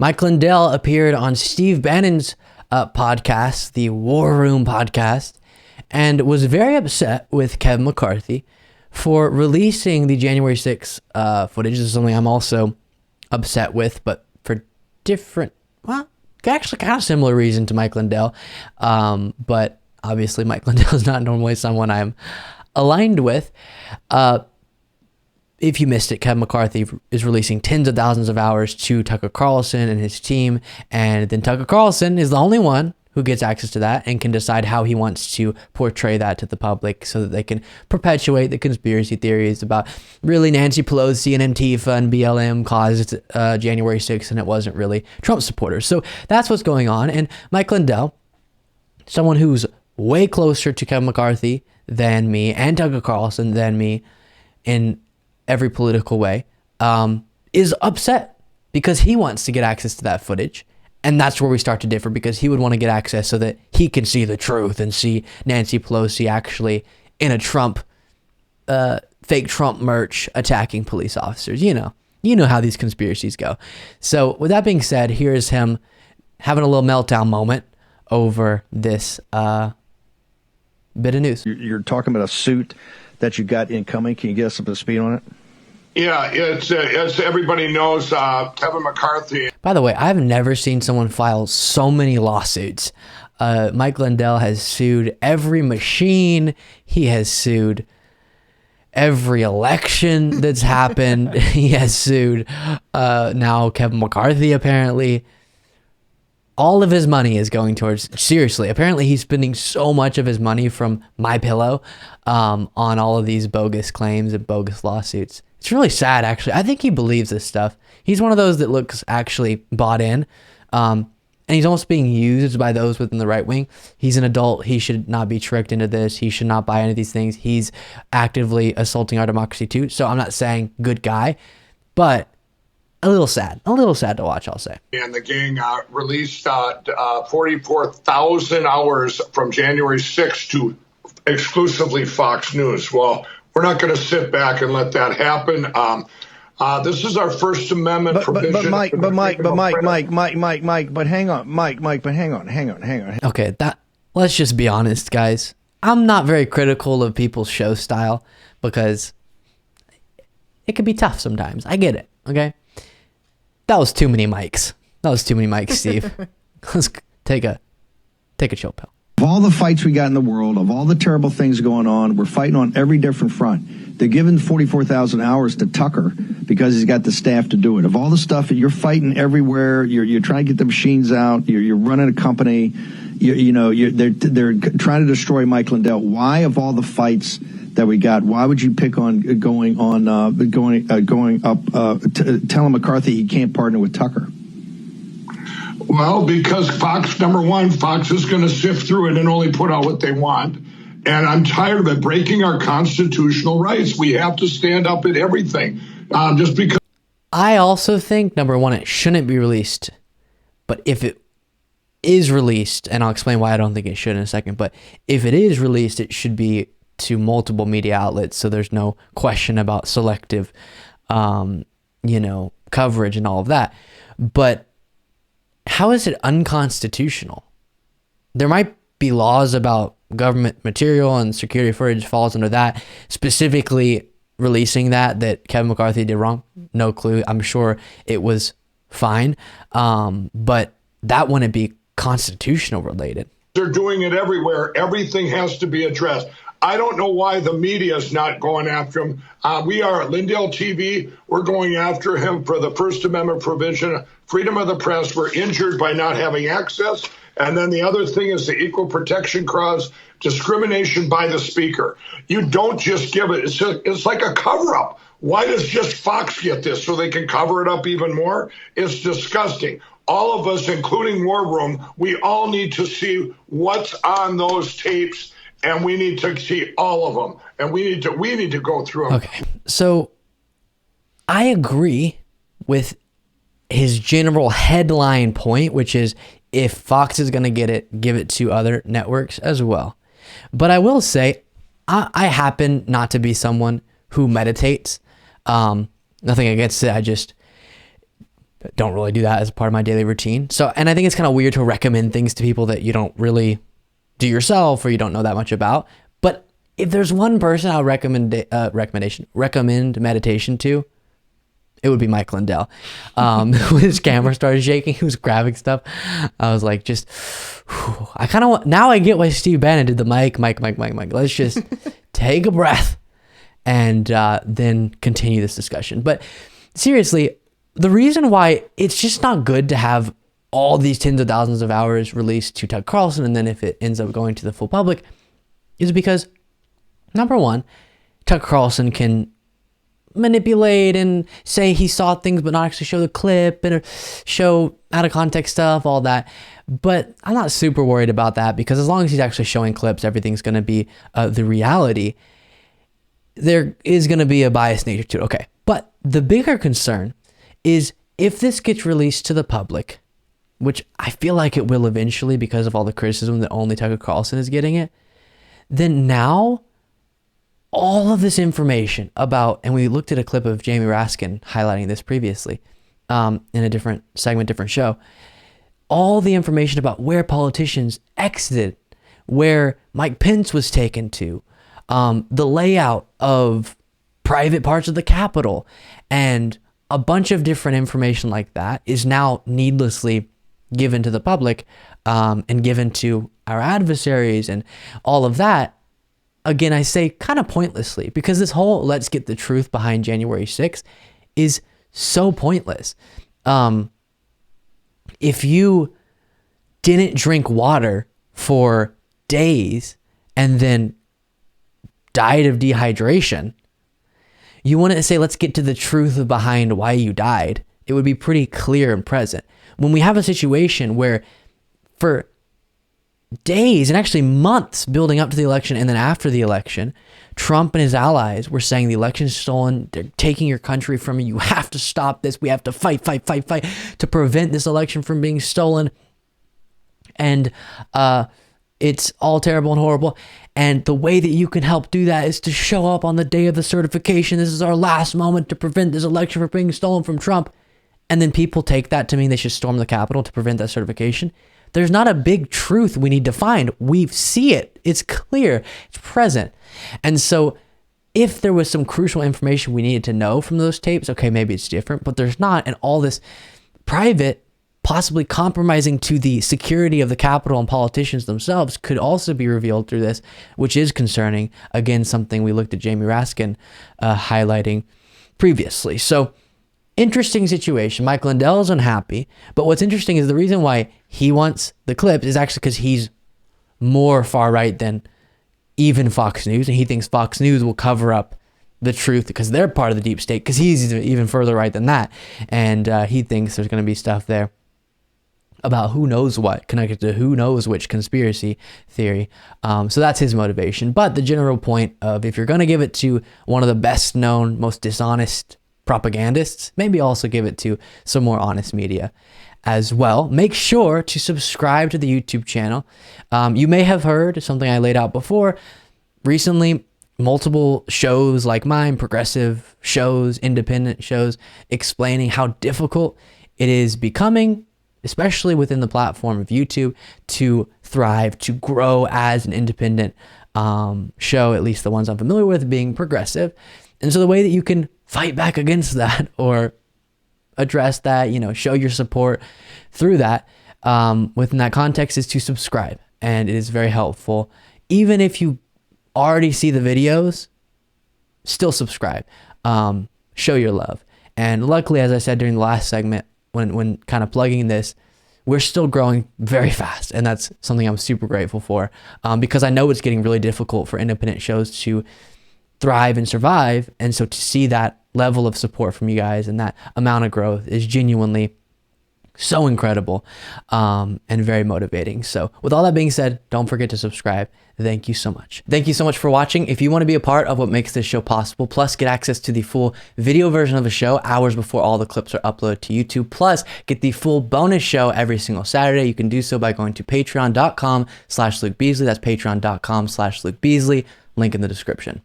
Mike Lindell appeared on Steve Bannon's podcast, the War Room podcast, and was very upset with Kevin McCarthy for releasing the January 6th footage. This is something I'm also upset with, but for different, well, actually kind of similar reason to Mike Lindell. But obviously Mike Lindell is not normally someone I'm aligned with. If you missed it, Kevin McCarthy is releasing tens of thousands of hours to Tucker Carlson and his team, and then Tucker Carlson is the only one who gets access to that and can decide how he wants to portray that to the public so that they can perpetuate the conspiracy theories about really Nancy Pelosi and Antifa and BLM caused January 6th, and it wasn't really Trump supporters. So that's what's going on. And Mike Lindell, someone who's way closer to Kevin McCarthy than me and Tucker Carlson than me in every political way, is upset because he wants to get access to that footage. And that's where we start to differ, because he would want to get access so that he can see the truth and see Nancy Pelosi actually in a Trump, fake Trump merch attacking police officers. You know how these conspiracies go. So with that being said, here's him having a little meltdown moment over this bit of news. You're talking about a suit that you got incoming. Can you get us up to speed on it? Yeah, it's as everybody knows, Kevin McCarthy. By the way, I've never seen someone file so many lawsuits. Mike Lindell has sued every machine. He has sued every election that's happened. He has sued now Kevin McCarthy, apparently. All of his money is going towards, seriously, apparently he's spending so much of his money from MyPillow on all of these bogus claims and bogus lawsuits. It's really sad, actually. I think he believes this stuff. He's one of those that looks actually bought in, and he's almost being used by those within the right wing. He's an adult. He should not be tricked into this. He should not buy into these things. He's actively assaulting our democracy too. So I'm not saying good guy, but a little sad to watch, I'll say. And the gang released 44,000 hours from January 6th to exclusively Fox News. Well, we're not going to sit back and let that happen. This is our First Amendment provision. But hang on. Okay, let's just be honest, guys. I'm not very critical of people's show style because it can be tough sometimes. I get it, okay? That was too many mics. Steve. Let's take a chill pill. Of all the fights we got in the world, of all the terrible things going on, we're fighting on every different front. They're giving 44,000 hours to Tucker because he's got the staff to do it. Of all the stuff that you're fighting everywhere, you're trying to get the machines out, you're running a company, they're trying to destroy Mike Lindell. Why, of all the fights that we got, why would you pick on telling McCarthy he can't partner with Tucker? Well, because Fox is going to sift through it and only put out what they want. And I'm tired of it breaking our constitutional rights. We have to stand up at everything. Just because. I also think, number one, it shouldn't be released. But if it is released, and I'll explain why I don't think it should in a second, but if it is released, it should be to multiple media outlets, so there's no question about selective, coverage and all of that. But how is it unconstitutional? There might be laws about government material and security footage falls under that. Specifically releasing that Kevin McCarthy did wrong. No clue. I'm sure it was fine. But that wouldn't be constitutional related. They're doing it everywhere. Everything has to be addressed. I don't know why the media is not going after him. We are at Lindell TV. We're going after him for the First Amendment provision, freedom of the press. We're injured by not having access. And then the other thing is the Equal Protection Clause, discrimination by the speaker. You don't just give it. It's like a cover-up. Why does just Fox get this? So they can cover it up even more? It's disgusting. All of us, including War Room, we all need to see what's on those tapes. And we need to see all of them, and we need to go through them. Okay, so I agree with his general headline point, which is if Fox is going to get it, give it to other networks as well. But I will say, I happen not to be someone who meditates. Nothing against it. don't really do that as part of my daily routine. So, and I think it's kind of weird to recommend things to people that you don't really do yourself or you don't know that much about. But if there's one person I'll recommend meditation to, it would be Mike Lindell. When his camera started shaking, he was grabbing stuff. I was like, just, whew. I kind of now I get why Steve Bannon did the Mike. Let's just take a breath and then continue this discussion. But seriously, the reason why it's just not good to have all these tens of thousands of hours released to Tucker Carlson, and then if it ends up going to the full public, is because, number one, Tucker Carlson can manipulate and say he saw things but not actually show the clip and show out of context stuff, all that. But I'm not super worried about that, because as long as he's actually showing clips, everything's going to be the reality. There is going to be a biased nature to it. Okay. But the bigger concern is if this gets released to the public, which I feel like it will eventually because of all the criticism that only Tucker Carlson is getting it, then now all of this information about, and we looked at a clip of Jamie Raskin highlighting this previously in a different segment, different show, all the information about where politicians exited, where Mike Pence was taken to, the layout of private parts of the Capitol, and a bunch of different information like that is now needlessly given to the public and given to our adversaries and all of that. Again, I say kind of pointlessly, because this whole let's get the truth behind January 6th is so pointless. If you didn't drink water for days and then died of dehydration, you wouldn't say, let's get to the truth behind why you died. It would be pretty clear and present. When we have a situation where for days and actually months building up to the election and then after the election, Trump and his allies were saying the election's stolen, they're taking your country from you, you have to stop this, we have to fight to prevent this election from being stolen, and it's all terrible and horrible, and the way that you can help do that is to show up on the day of the certification. This is our last moment to prevent this election from being stolen from Trump. And then people take that to mean they should storm the Capitol to prevent that certification. There's not a big truth we need to find. We see it. It's clear. It's present. And so if there was some crucial information we needed to know from those tapes, okay, maybe it's different, but there's not. And all this private, possibly compromising to the security of the Capitol and politicians themselves could also be revealed through this, which is concerning. Again, something we looked at Jamie Raskin highlighting previously. So interesting situation. Mike Lindell is unhappy, but what's interesting is the reason why he wants the clips is actually because he's more far right than even Fox News, and he thinks Fox News will cover up the truth because they're part of the deep state, because he's even further right than that, and he thinks there's going to be stuff there about who knows what, connected to who knows which conspiracy theory. So that's his motivation. But the general point of, if you're going to give it to one of the best known, most dishonest propagandists, maybe also give it to some more honest media as well. Make sure to subscribe to the YouTube channel. You may have heard something I laid out before. Recently, multiple shows like mine, progressive shows, independent shows, explaining how difficult it is becoming, especially within the platform of YouTube, to thrive, to grow as an independent show, at least the ones I'm familiar with being progressive. And so the way that you can fight back against that or address that, show your support through that within that context is to subscribe. And it is very helpful. Even if you already see the videos, still subscribe. Show your love. And luckily, as I said during the last segment, when kind of plugging this, we're still growing very fast. And that's something I'm super grateful for, because I know it's getting really difficult for independent shows to thrive and survive. And so to see that level of support from you guys and that amount of growth is genuinely so incredible and very motivating. So with all that being said, don't forget to subscribe. Thank you so much. Thank you so much for watching. If you want to be a part of what makes this show possible, plus get access to the full video version of the show hours before all the clips are uploaded to YouTube, plus get the full bonus show every single Saturday, you can do so by going to patreon.com/Luke Beasley. That's patreon.com/Luke Beasley. Link in the description.